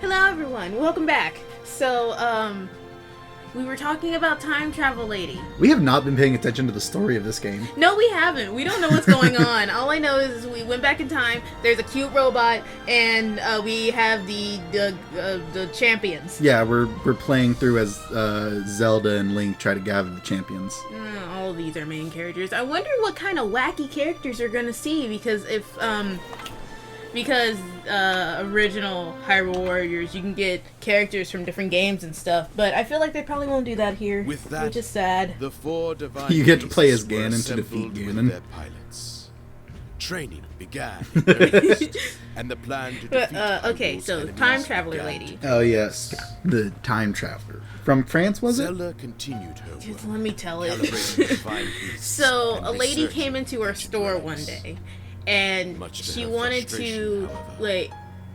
Hello everyone, welcome back. So, we were talking about Time Travel Lady. We have not been paying attention to the story of this game. No, we haven't. We don't know what's going on. All I know is we went back in time, there's a cute robot, and we have the champions. Yeah, we're playing through as Zelda and Link try to gather the champions. All of these are main characters. I wonder what kind of wacky characters we're gonna see, because original Hyrule Warriors, you can get characters from different games and stuff, but I feel like they probably won't do that here, which is sad. The four divine You get to play as beasts were Ganon to defeat assembled with Ganon. their pilots. Training began in their midst, and the plan to defeat okay, Hyrule's so enemies Time Traveler began Lady. to Oh yes, the time traveler from France, was it? Zelda continued her Just work, let me tell it. calibrating divine beasts So, and a lady researching came into our ancient store one relics. day, and Much to she her wanted frustration, to,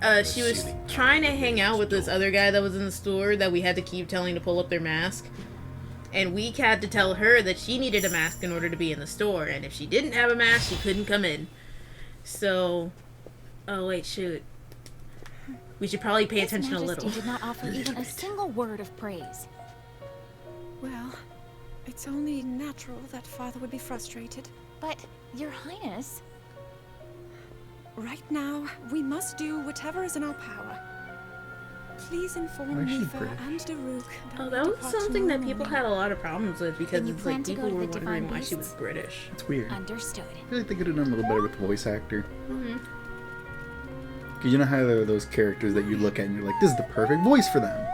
however, she was ceiling trying to power hang out with this door. other guy that was in the store that we had to keep telling to pull up their mask. And we had to tell her that she needed a mask in order to be in the store, and if she didn't have a mask, she couldn't come in. So, oh wait, shoot. We should probably pay His attention a Majesty little. did not offer even a single word of praise. Well, it's only natural that Father would be frustrated. But, Your Highness, Right now, we must do whatever is in our power. Please inform Why is she Mifa British? and Daruk Oh, we that was depart something that tomorrow people morning. had a lot of problems with, because Then you it's plan like to people go to were the wondering Divine why she was Beasts? British. It's weird. understood. I feel like they could have done a little better with the voice actor. Mm-hmm. Because you know how there are those characters that you look at and you're like, this is the perfect voice for them.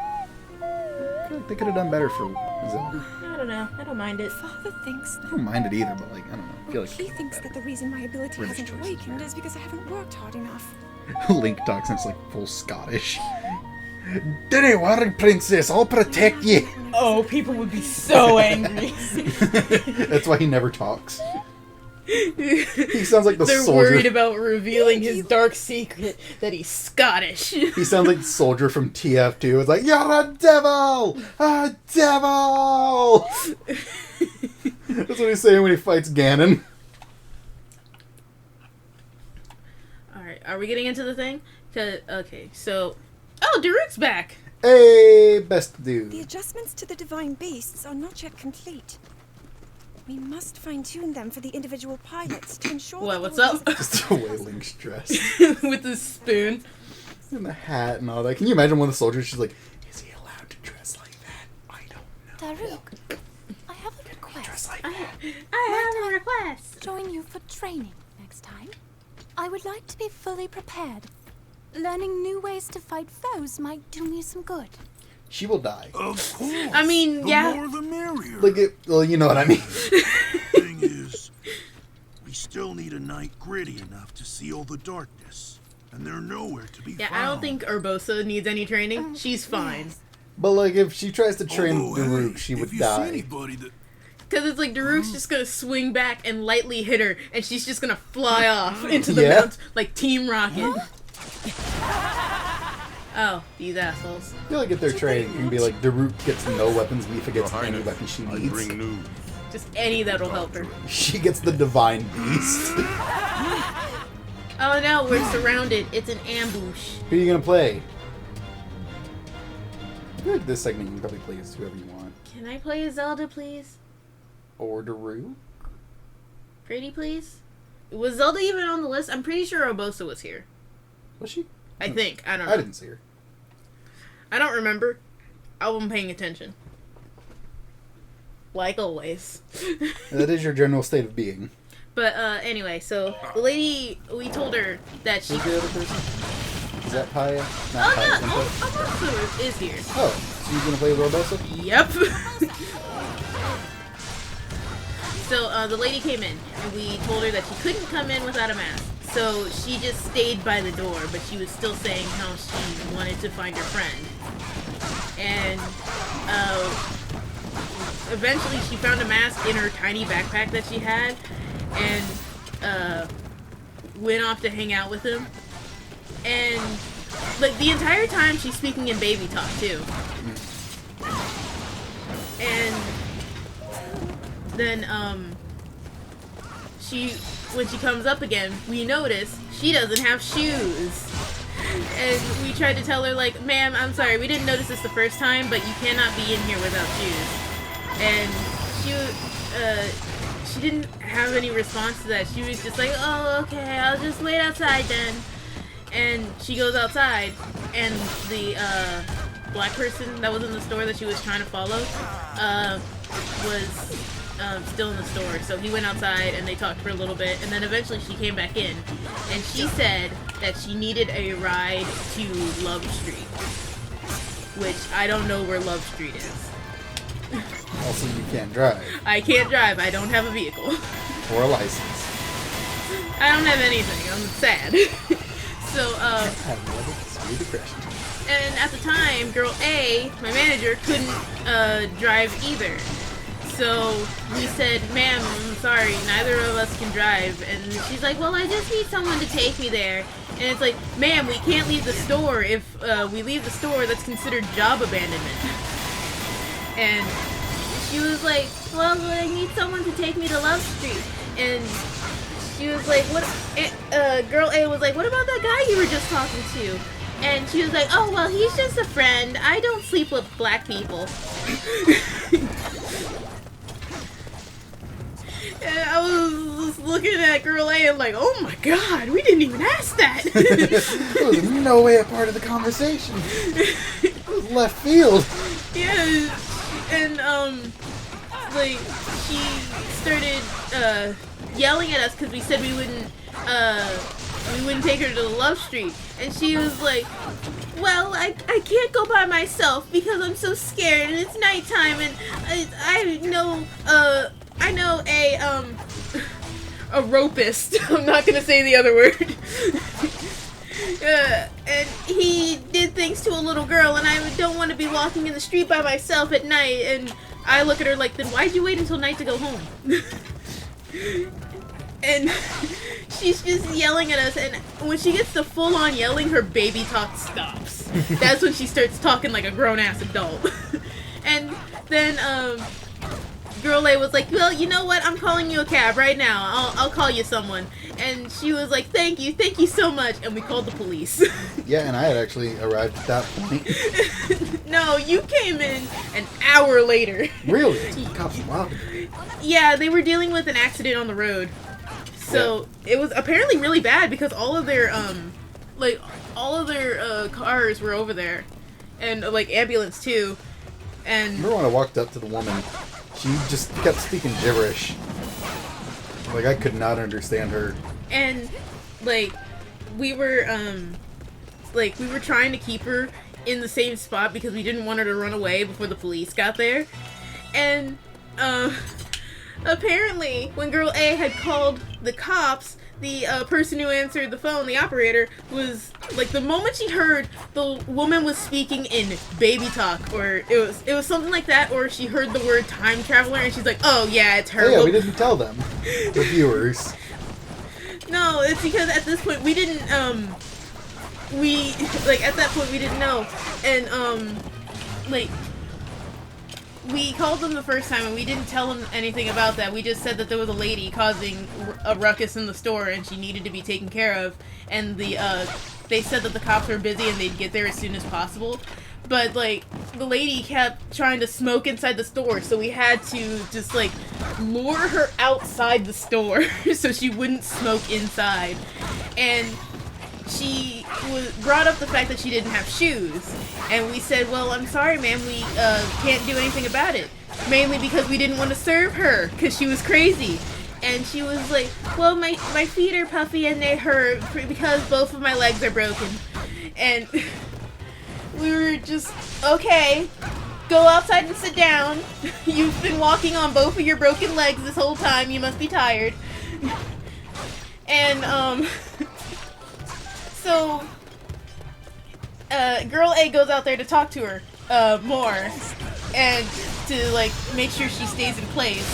I feel like they could have done better for Zelda. I don't know. I don't mind it. Father thinks I don't mind it either, but like, I don't know. I feel like he thinks that the reason my ability British hasn't choices, awakened yeah. is because I haven't worked hard enough. Link talks and it's like full Scottish. Don't worry, princess, I'll protect you. Oh, people would be so angry. That's why he never talks. He sounds like the They're soldier. worried about revealing his dark secret that he's Scottish. He sounds like the soldier from TF2. It's like, you're a devil! A devil! That's what he's saying when he fights Ganon. Alright, are we getting into the thing? Okay, so... Oh, Daruk's back! Hey, best The dude. adjustments to the divine beasts are not yet complete. We must fine-tune them for the individual pilots to ensure What, that what's they will up? be Just the way Link's dressed. With the spoon. And the hat and all that. Can you imagine one of the soldiers, she's like, is he allowed to dress like that? I don't know. Daruk, I have a Dress request. like I that. have a request. Join you for training next time. I would like to be fully prepared. Learning new ways to fight foes might do me some good. She will die. Of course. I mean, the yeah. more the merrier. Like, well, you know what I mean. Thing is, we still need a night gritty enough to seal the darkness, and they're nowhere to be Yeah, found. I don't think Urbosa needs any training. She's fine. But, like, if she tries to train Although, Daruk, hey, she would if you see die. anybody that Because it's like Daruk's just gonna swing back and lightly hit her, and she's just gonna fly off into the Yeah. mountains like Team Rocket. Oh, these assholes. I feel like if they're training, you can be like, Daruk gets no weapons, Mifa gets any weapon she I needs. bring news. Just any that'll help her. She gets the divine beast. Oh no, we're surrounded. It's an ambush. Who are you gonna play? I feel like this segment you can probably play as whoever you want. Can I play as Zelda, please? Or Daruk? Pretty, please? Was Zelda even on the list? I'm pretty sure Urbosa was here. Was she? I think. I don't know. I didn't see her. I don't remember. I wasn't paying attention. Like always. That is your general state of being. But anyway, so the lady, we told her that she... Who's the other person? Is that Paya? Oh Not no, Paya. Senpai? Urbosa is here. Oh, so you're gonna play Robosa? Yep. So the lady came in, and we told her that she couldn't come in without a mask. So she just stayed by the door, but she was still saying how she wanted to find her friend. And eventually she found a mask in her tiny backpack that she had, and went off to hang out with him. And like the entire time she's speaking in baby talk too. And then when she comes up again, we notice she doesn't have shoes. And we tried to tell her, like, ma'am, I'm sorry, we didn't notice this the first time, but you cannot be in here without shoes. And she didn't have any response to that. She was just like, oh, okay, I'll just wait outside then. And she goes outside, and the black person that was in the store that she was trying to follow was still in the store. So he went outside and they talked for a little bit, and then eventually she came back in, and she said that she needed a ride to Love Street, which I don't know where Love Street is. Also, you can't drive. I can't drive. I don't have a vehicle. Or a license. I don't have anything. I'm sad. So, depression. and at the time, girl A, my manager, couldn't drive either. So we said, ma'am, I'm sorry, neither of us can drive. And she's like, well, I just need someone to take me there. And it's like, ma'am, we can't leave the store. If we leave the store, that's considered job abandonment. And she was like, well, I need someone to take me to Love Street. And she was like, what? Girl A was like, what about that guy you were just talking to? And she was like, oh, well, he's just a friend. I don't sleep with black people. And I was looking at girl A and like, oh my god, we didn't even ask that. It was in no way a part of the conversation. It was left field. Yeah, and like she started yelling at us because we said we wouldn't take her to the Love Street, and she was like, well, I can't go by myself because I'm so scared and it's nighttime, and I know a ropist. I'm not gonna say the other word. And he did things to a little girl, and I don't want to be walking in the street by myself at night. And I look at her like, then why'd you wait until night to go home? And she's just yelling at us, and when she gets to full-on yelling, her baby talk stops. That's when she starts talking like a grown-ass adult. And then, girl A was like, well, you know what? I'm calling you a cab right now. I'll call you someone. And she was like, thank you so much. And we called the police. Yeah, and I had actually arrived at that point. No, you came in an hour later. Really? Cops, wow. Yeah, they were dealing with an accident on the road. So it was apparently really bad because all of their cars were over there, and like ambulance too. And Remember when I walked up to the woman? She just kept speaking gibberish. Like I could not understand her. And like we were trying to keep her in the same spot because we didn't want her to run away before the police got there. And apparently when girl A had called the cops, the person who answered the phone, the operator, was like, the moment she heard the woman was speaking in baby talk, or it was something like that, or she heard the word time traveler and she's like, oh yeah, it's her. Oh yeah, we didn't tell them, the viewers. No, it's because at this point we didn't know. And we called them the first time and we didn't tell them anything about that. We just said that there was a lady causing a ruckus in the store and she needed to be taken care of. And they said that the cops were busy and they'd get there as soon as possible. But like the lady kept trying to smoke inside the store, so we had to just like lure her outside the store so she wouldn't smoke inside. And she brought up the fact that she didn't have shoes, and we said, well, I'm sorry, ma'am, we can't do anything about it, mainly because we didn't want to serve her because she was crazy. And she was like, well, my feet are puffy and they hurt because both of my legs are broken. And we were just, okay, go outside and sit down. You've been walking on both of your broken legs this whole time, you must be tired. And so, girl A goes out there to talk to her more, and to like make sure she stays in place.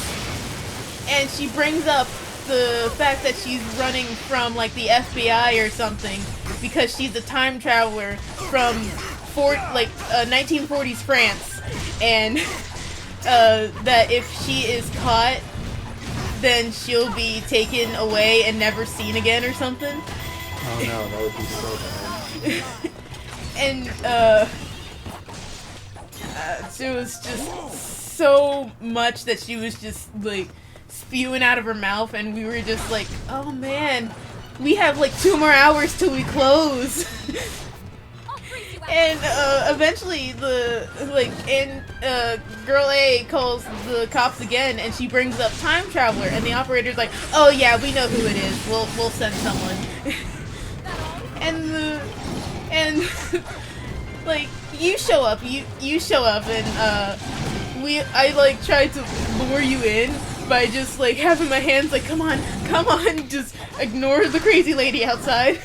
And she brings up the fact that she's running from like the FBI or something because she's a time traveler from 1940s France, and that if she is caught, then she'll be taken away and never seen again or something. Oh no, that would be so bad. and it was just so much that she was just like spewing out of her mouth, and we were just like, oh man, we have like 2 more hours till we close. And eventually girl A calls the cops again, and she brings up time traveler, and the operator's like, oh yeah, we know who it is, we'll send someone. and like you show up and I like tried to lure you in by just like having my hands like, come on, just ignore the crazy lady outside.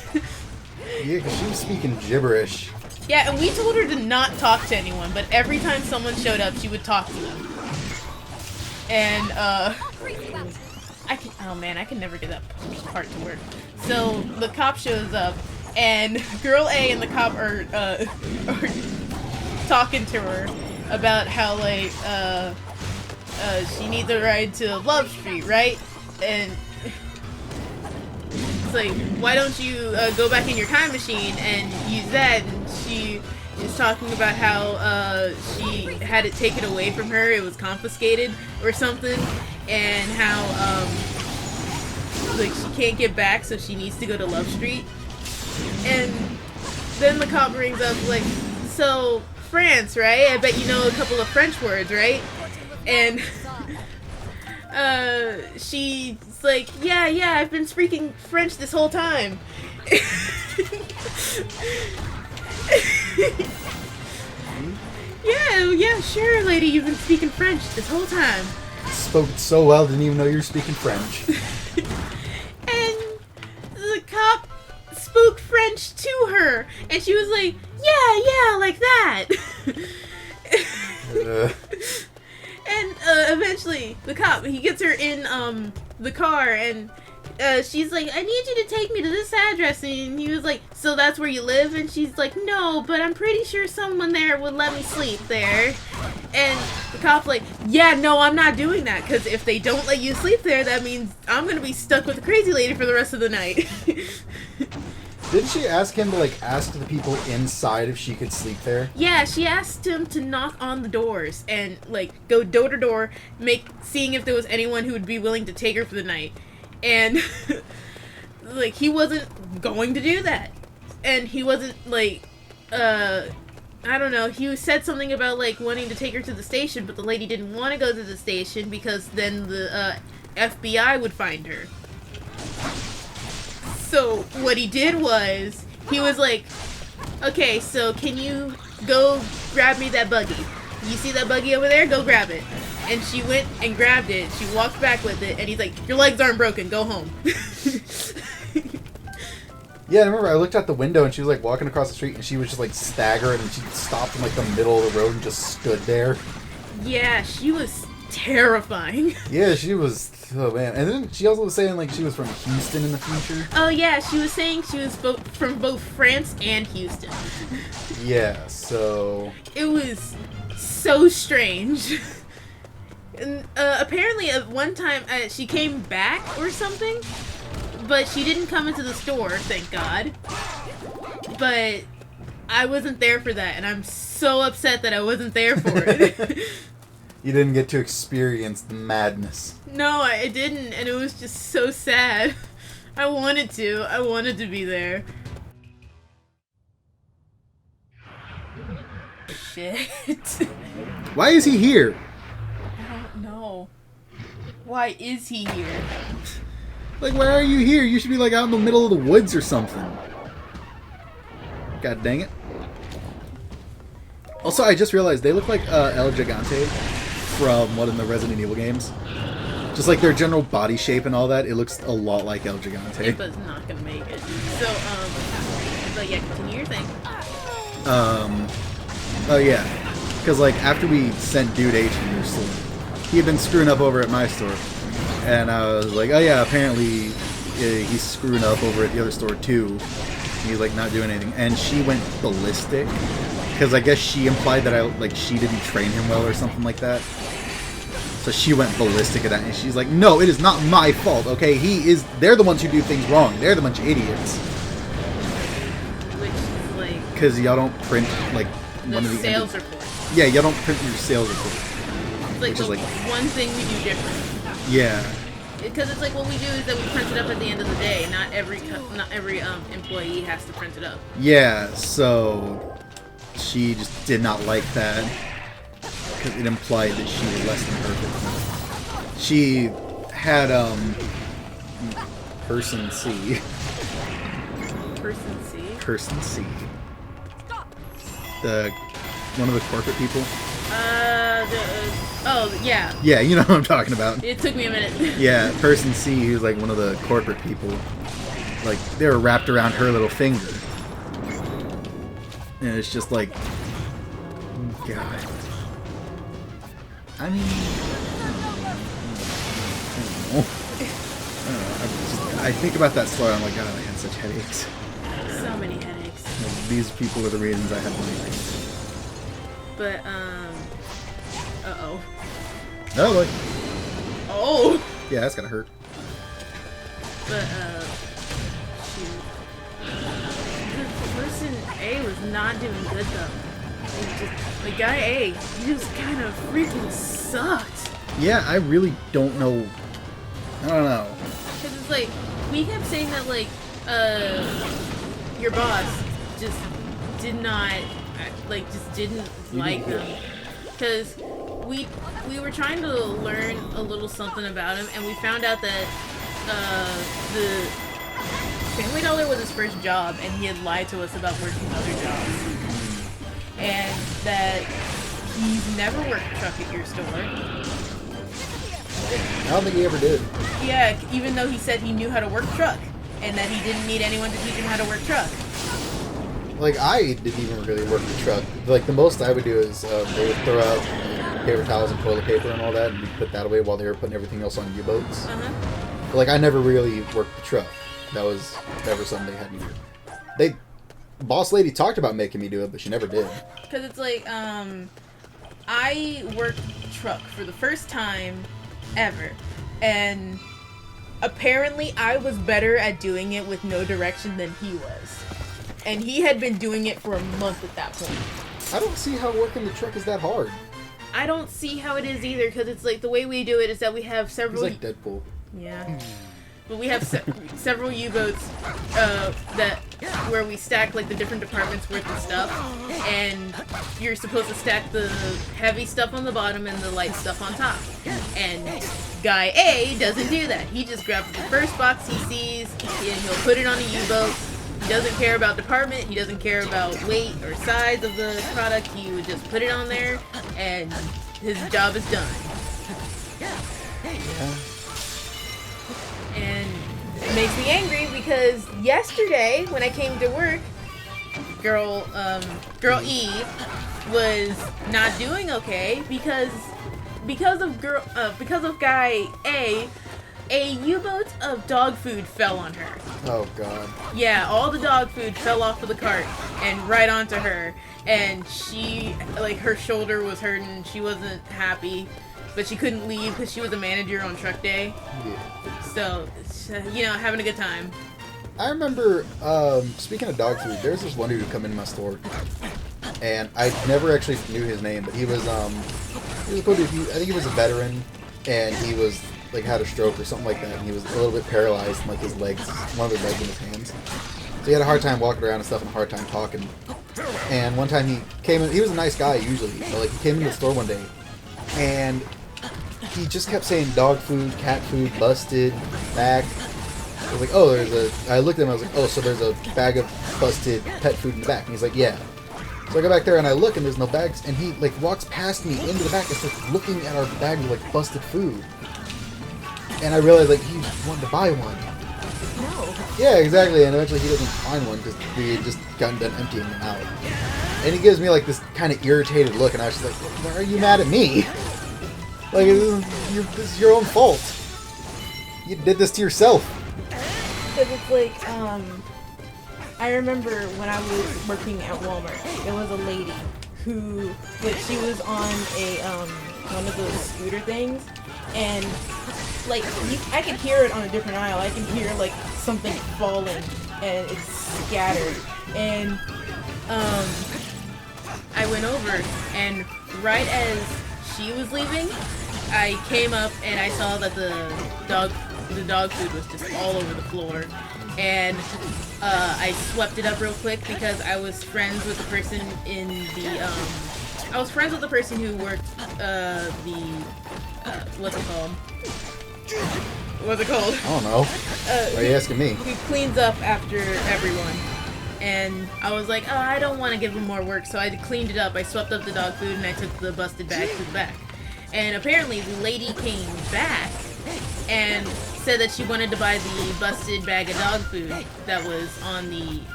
Yeah, because she was speaking gibberish. Yeah, and we told her to not talk to anyone, but every time someone showed up, she would talk to them. And, I can never get that part to work. So, the cop shows up, and Girl A and the cop are talking to her about how, like, she needs a ride to Love Street, right? And it's like, why don't you go back in your time machine and use that? And she is talking about how she had it taken away from her, it was confiscated or something, and how like she can't get back, so she needs to go to Love Street. And then the cop brings up like, so France, right? I bet you know a couple of French words, right? And she's like, yeah, I've been speaking French this whole time. Yeah, sure, lady, you've been speaking French this whole time. Spoke it so well, didn't even know you were speaking French. And the cop spoke French to her, and she was like, yeah, like that. And eventually, the cop, he gets her in the car, and she's like, I need you to take me to this address. And he was like, so that's where you live? And she's like, no, but I'm pretty sure someone there would let me sleep there. And the cop's like, yeah, no, I'm not doing that, because if they don't let you sleep there, that means I'm going to be stuck with the crazy lady for the rest of the night. Didn't she ask him to, like, ask the people inside if she could sleep there? Yeah, she asked him to knock on the doors and, like, go door to door, seeing if there was anyone who would be willing to take her for the night. And, like, he wasn't going to do that. And he wasn't, like, I don't know, he said something about, like, wanting to take her to the station, but the lady didn't want to go to the station because then the FBI would find her. So what he did was, he was like, okay, so can you go grab me that buggy? You see that buggy over there? Go grab it. And she went and grabbed it. She walked back with it, and he's like, your legs aren't broken. Go home. Yeah, I remember I looked out the window, and she was, like, walking across the street, and she was just, like, staggering, and she stopped in, like, the middle of the road and just stood there. Yeah, she was terrifying. Yeah, she was... Oh, man. And then she also was saying, like, she was from Houston in the future. Oh, yeah, she was saying she was from both France and Houston. Yeah, so... It was so strange. And apparently at one time she came back or something, but she didn't come into the store, thank God. But I wasn't there for that, and I'm so upset that I wasn't there for it. You didn't get to experience the madness. No, I didn't, and it was just so sad. I wanted to be there. Shit. Why is he here? I don't know. Why is he here? Like, why are you here? You should be, like, out in the middle of the woods or something. God dang it. Also, I just realized they look like El Gigante from one of the Resident Evil games. Just like their general body shape and all that, it looks a lot like El Gigante. Ipa's not gonna make it. So, but yeah, continue your thing. Oh yeah. Because, like, after we sent Dude H to your store, he had been screwing up over at my store. And I was like, oh yeah, apparently he's screwing up over at the other store too. And he's, like, not doing anything. And she went ballistic. Because I guess she implied that she didn't train him well or something like that. So she went ballistic at that, and she's like, no, it is not my fault, okay? They're the ones who do things wrong. They're the bunch of idiots. Which is like... because y'all don't print like The one of the sales report. Yeah, y'all don't print your sales report. It's like Which is the like- one thing we do different. Yeah. Because it's like what we do is that we print it up at the end of the day. Not every employee has to print it up. Yeah, so she just did not like that because it implied that she was less than perfect. She had person C. Person C. Person C. The one of the corporate people. Oh yeah. Yeah, you know what I'm talking about. It took me a minute. Yeah, person C, who's like one of the corporate people. Like they were wrapped around her little finger, and it's just like, God. I mean, I don't know. I think about that story. I'm like, God, I had such headaches. So many headaches. Like, these people are the reasons I have migraines. But uh-oh. Oh, like, Oh. yeah, that's gonna hurt. But shoot. The person A was not doing good though. Like guy A, he just kind of freaking sucked. Yeah, I really don't know. I don't know. Cause it's like we kept saying that like your boss just did not just didn't like them. Cause we were trying to learn a little something about him, and we found out that the Family Dollar was his first job, and he had lied to us about working other jobs, and that he's never worked a truck at your store. I don't think he ever did. Yeah, even though he said he knew how to work truck, and that he didn't need anyone to teach him how to work truck. Like, I didn't even really work the truck. Like, the most I would do is they would throw out paper towels and toilet paper and all that, and we'd put that away while they were putting everything else on U-boats. But, like, I never really worked the truck. That was never something they had me do. Boss lady talked about making me do it, but she never did. Because it's like, I worked truck for the first time ever, and apparently I was better at doing it with no direction than he was. And he had been doing it for a month at that point. I don't see how working the truck is that hard. I don't see how it is either, because it's like the way we do it is that we have several... He's like Deadpool. Yeah. But we have several U-boats where we stack like the different departments worth of stuff, and you're supposed to stack the heavy stuff on the bottom and the light stuff on top. And guy A doesn't do that. He just grabs the first box he sees and he'll put it on a U-boat. He doesn't care about department. He doesn't care about weight or size of the product. He would just put it on there, and his job is done. And it makes me angry because yesterday when I came to work, girl E was not doing okay because of guy A U-boat of dog food fell on her. Oh, God. Yeah, all the dog food fell off of the cart and right onto her, and she, like, her shoulder was hurting. She wasn't happy, but she couldn't leave because she was a manager on truck day. Yeah. So, you know, having a good time. I remember, speaking of dog food, there's this one dude who come into my store, and I never actually knew his name, but he was a cool dude. I think he was a veteran, and he was, like, had a stroke or something like that, and he was a little bit paralyzed in, like, his legs, one of his legs in his hands. So he had a hard time walking around and stuff, and a hard time talking. And one time he came in, he was a nice guy usually, but, like, he came into the store one day, and he just kept saying dog food, cat food, busted, back. I was like, oh, I looked at him, I was like, oh, so there's a bag of busted pet food in the back. And he's like, yeah. So I go back there and I look and there's no bags, and he, like, walks past me into the back and starts looking at our bag of, like, busted food. And I realized, like, he wanted to buy one. No. Yeah, exactly, and eventually he doesn't find one because we had just gotten done emptying them out. And he gives me, like, this kind of irritated look, and I was just like, why are you mad at me? Like, this is your own fault. You did this to yourself. Because it's like, I remember when I was working at Walmart, there was a lady who, like, she was on a, one of those scooter things, and, like, I could hear it on a different aisle. I can hear, like, something falling, and it's scattered, and I went over, and right as she was leaving, I came up and I saw that the dog food was just all over the floor, and I swept it up real quick because I was friends with the person in the I was friends with the person who worked what's it called? What's it called? I don't know. Why are you asking me? Who cleans up after everyone. And I was like, oh, I don't want to give him more work, so I cleaned it up. I swept up the dog food and I took the busted bag to the back. And apparently the lady came back and said that she wanted to buy the busted bag of dog food that was on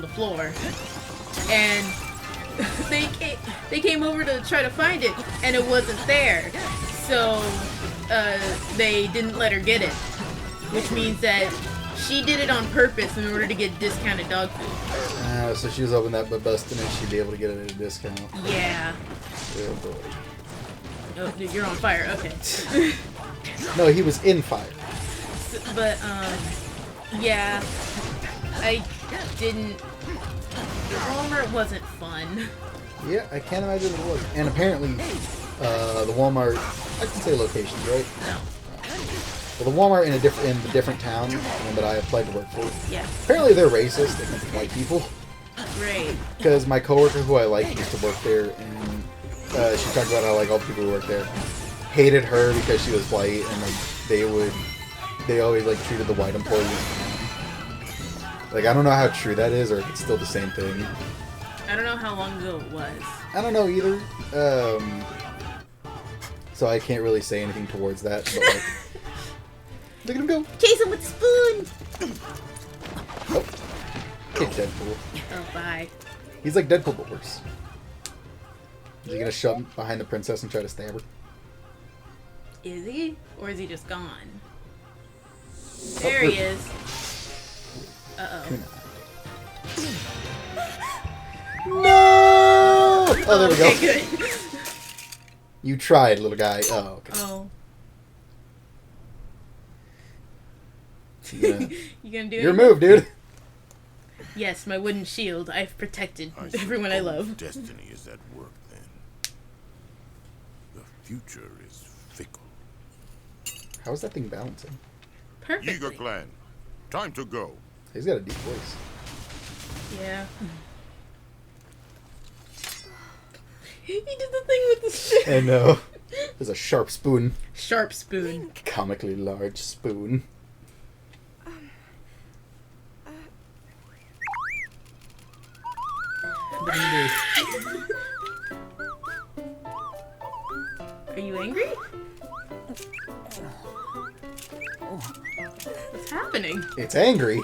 the floor. And they came over to try to find it, and it wasn't there. So they didn't let her get it, which means that she did it on purpose in order to get discounted dog food. So she was hoping that by busting it, she'd be able to get it at a discount. Yeah. Oh boy. Oh, dude, you're on fire. Okay. No, he was in fire. But yeah, I didn't. Walmart wasn't fun. Yeah, I can't imagine it was. And apparently, the Walmart, I can say locations, right? No. Well, the Walmart in the different town, the one that I applied to work for. Yeah. Apparently they're racist. They think white people. Great. Because my coworker who I like used to work there, and she talked about how like all the people who work there hated her because she was white, and like they always like treated the white employees. Like I don't know how true that is, or if it's still the same thing. I don't know how long ago it was. I don't know either. So I can't really say anything towards that. But like, look at him go. Chase him with the spoon. Oh, it's Deadpool. Oh, bye. He's like Deadpool, but worse. Is he gonna shove him behind the princess and try to stab her? Is he? Or is he just gone? There he is. Uh-oh. No! Oh, there we go. Okay, good. You tried, little guy. Oh, okay. Oh. You gonna You gonna do your it? move, dude. Yes, my wooden shield. I've protected I everyone I suppose love. Destiny is at work then. The future is fickle. How is that thing balancing? Yiga Perfectly. clan, time to go. He's got a deep voice. Yeah. He did the thing with the spoon. I know. There's a sharp spoon. Sharp spoon. Comically large spoon. What do you do? Are you angry? What's happening? It's angry.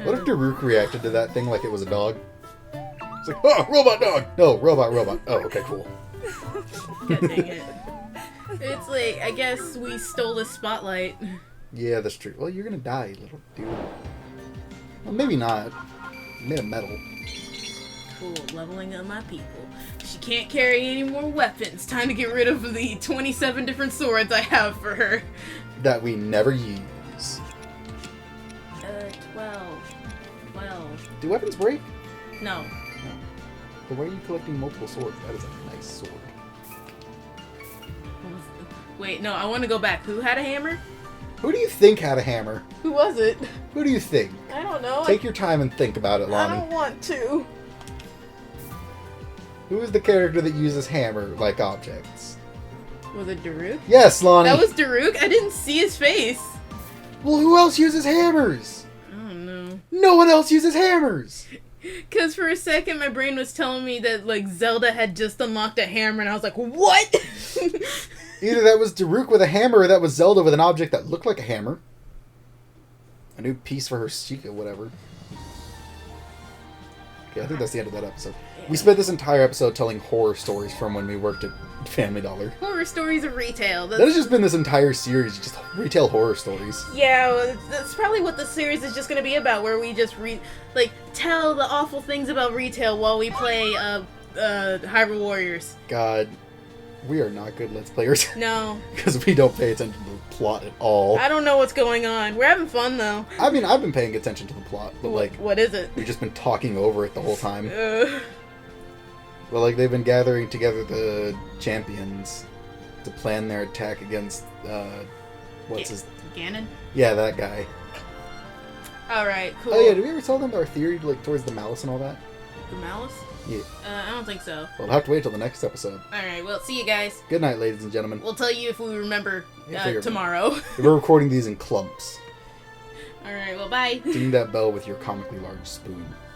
What if Daruk reacted to that thing like it was a dog? It's like, oh, robot dog! No, robot. Oh, okay, cool. God dang it. It's like, I guess we stole the spotlight. Yeah, that's true. Well, you're gonna die, little dude. Well, maybe not. Made of metal. Cool, leveling up my people. She can't carry any more weapons. Time to get rid of the 27 different swords I have for her. That we never use. 12. Do weapons break? No. Then why are you collecting multiple swords? That is a nice sword. Wait, no, I want to go back. Who had a hammer? Who do you think had a hammer? Who was it? Who do you think? I don't know. Take your time and think about it, I Lonnie. don't want to. Who is the character that uses hammer-like objects? Was it Daruk? Yes, Lonnie! That was Daruk? I didn't see his face. Well, who else uses hammers? I don't know. No one else uses hammers! Because for a second, my brain was telling me that, like, Zelda had just unlocked a hammer, and I was like, what? Either that was Daruk with a hammer, or that was Zelda with an object that looked like a hammer. A new piece for her Sheikah, whatever. Okay, I think that's the end of that episode. We spent this entire episode telling horror stories from when we worked at Family Dollar. Horror stories of retail. That has just been this entire series, just retail horror stories. Yeah, well, that's probably what the series is just going to be about, where we just tell the awful things about retail while we play Hyrule Warriors. God. We are not good Let's Players. No. Because we don't pay attention to the plot at all. I don't know what's going on. We're having fun, though. I mean, I've been paying attention to the plot, but, like... What is it? We've just been talking over it the whole time. Well, like, they've been gathering together the champions to plan their attack against, what's his... Ganon? Yeah, that guy. Alright, cool. Oh yeah, did we ever tell them our theory, like, towards the malice and all that? The malice? Yeah. I don't think so. We'll have to wait till the next episode. Alright, well, see you guys. Good night, ladies and gentlemen. We'll tell you if we remember Yeah, tomorrow. We're recording these in clumps. Alright, well, bye. Ding that bell with your comically large spoon.